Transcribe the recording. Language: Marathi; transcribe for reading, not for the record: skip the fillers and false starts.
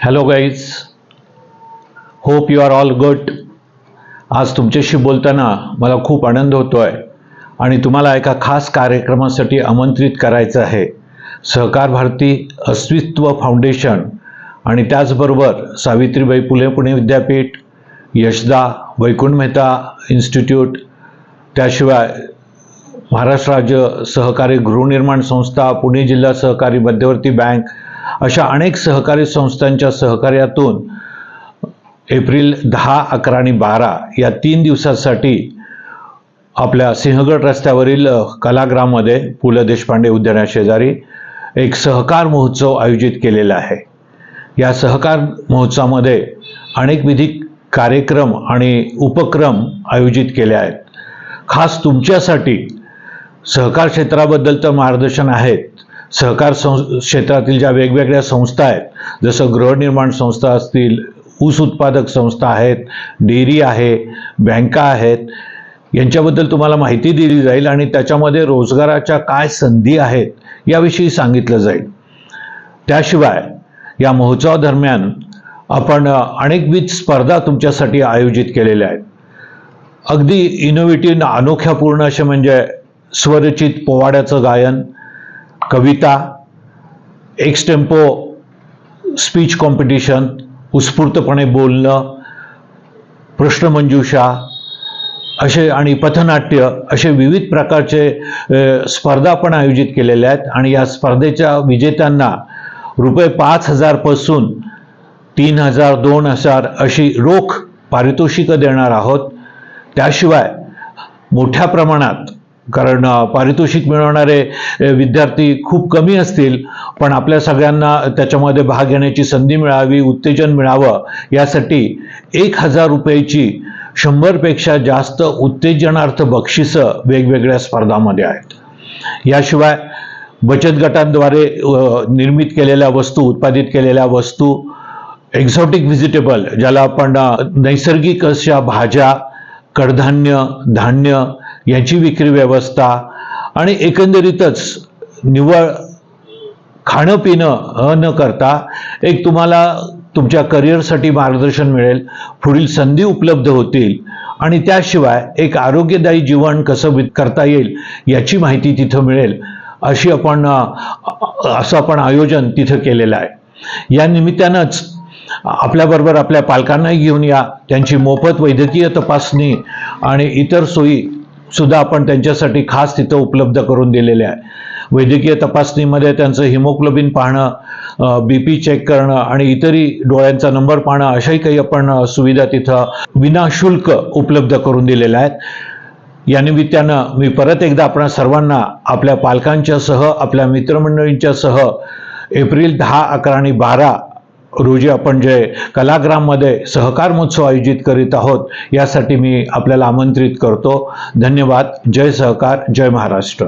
Hello guys, hope you are all good. आज तुमच्याशी बोलताना मला खूप आनंद होतोय आणि तुम्हाला एका खास कार्यक्रमासाठी आमंत्रित करायचं आहे. सहकार भारती अस्तित्व फाउंडेशन आणि त्याचबरोबर सावित्रीबाई फुले पुणे विद्यापीठ, यशदा, वैकुंठ मेहता इन्स्टिट्यूट, त्याशिवाय महाराष्ट्र राज्य सहकारी गृहनिर्माण संस्था, पुणे जिल्हा सहकारी मध्यवर्ती बँक अशा अनेक सहकारी संस्थांच्या सहकार्यातून एप्रिल 10, 11 आणि 12 या 3 दिवसासाठी आपल्या सिंहगड रस्त्यावरील कलाग्राममध्ये पु ल देशपांडे उद्यानाशेजारी एक सहकार महोत्सव आयोजित केलेला आहे. या सहकार महोत्सवामध्ये अनेक विविध कार्यक्रम आणि उपक्रम आयोजित केले आहेत. खास तुमच्यासाठी सहकार क्षेत्राबद्दल तर मार्गदर्शन आहेत. सहकार क्षेत्रातील ज्या वेगवेगळ्या संस्था आहेत, जसं गृहनिर्माण संस्था असतील, ऊस उत्पादक संस्था आहेत, डेअरी आहे, बँका आहेत, यांच्याबद्दल तुम्हाला माहिती दिली जाईल आणि त्याच्यामध्ये रोजगाराच्या काय संधी आहेत याविषयी सांगितलं जाईल. त्याशिवाय या महोत्सवादरम्यान आपण अनेकविध स्पर्धा तुमच्यासाठी आयोजित केलेल्या आहेत. अगदी इनोव्हेटिव्ह, अनोख्यापूर्ण असे म्हणजे स्वरचित पोवाड्याचं गायन, कविता, एक्सटेम्पो स्पीच कॉम्पिटिशन, उत्स्फूर्तपणे बोलणं, प्रश्नमंजुषा असे आणि पथनाट्य असे विविध प्रकारचे स्पर्धा आपण आयोजित केलेल्या आहेत. आणि या स्पर्धेच्या विजेत्यांना ₹5,000 पासून 3,000, 2,000 अशी रोख पारितोषिकं देणार आहोत. त्याशिवाय मोठ्या प्रमाणात, कारण पारितोषिक मिळवणारे विद्यार्थी खूप कमी असतील, पण आपल्या सगळ्यांना त्याच्यामध्ये भाग घेण्याची संधी मिळावी, उत्तेजन मिळावं यासाठी ₹1,000ची 100 पेक्षा जास्त उत्तेजनार्थ बक्षिसं वेगवेगळ्या स्पर्धांमध्ये आहेत. याशिवाय बचत गटांद्वारे निर्मित केलेल्या वस्तू, उत्पादित केलेल्या वस्तू, एक्झॉटिक व्हेजिटेबल ज्याला आपण नैसर्गिक अशा भाज्या, कडधान्य, धान्य यांची विक्री व्यवस्था आणि एकंदरीतच निव्वळ खाणं पिणं न करता एक तुम्हाला तुमच्या करिअरसाठी मार्गदर्शन मिळेल, पुढील संधी उपलब्ध होतील आणि त्याशिवाय एक आरोग्यदायी जीवन कसं करता येईल याची माहिती तिथं मिळेल. असं आपण आयोजन तिथं केलेलं आहे. या निमित्तानंच आपल्याबरोबर आपल्या पालकांनाही घेऊन या. त्यांची मोफत वैद्यकीय तपासणी आणि इतर सोयी सुद्धा आपण त्यांच्यासाठी खास तिथं उपलब्ध करून दिलेले आहे. वैद्यकीय तपासणीमध्ये त्यांचं हिमोग्लोबिन पाहणं, BP चेक करणं आणि इतरही डोळ्यांचा नंबर पाहणं अशाही काही आपण सुविधा तिथं विनाशुल्क उपलब्ध करून दिलेल्या आहेत. या निमित्तानं मी परत एकदा आपणा सर्वांना आपल्या पालकांच्या सह, आपल्या मित्रमंडळींच्या सह एप्रिल 10, 11 आणि 12 रोजी आपण जे कलाग्राममध्ये सहकार महोत्सव आयोजित करीत आहोत यासाठी मी आपल्याला आमंत्रित करतो. धन्यवाद. जय सहकार, जय महाराष्ट्र.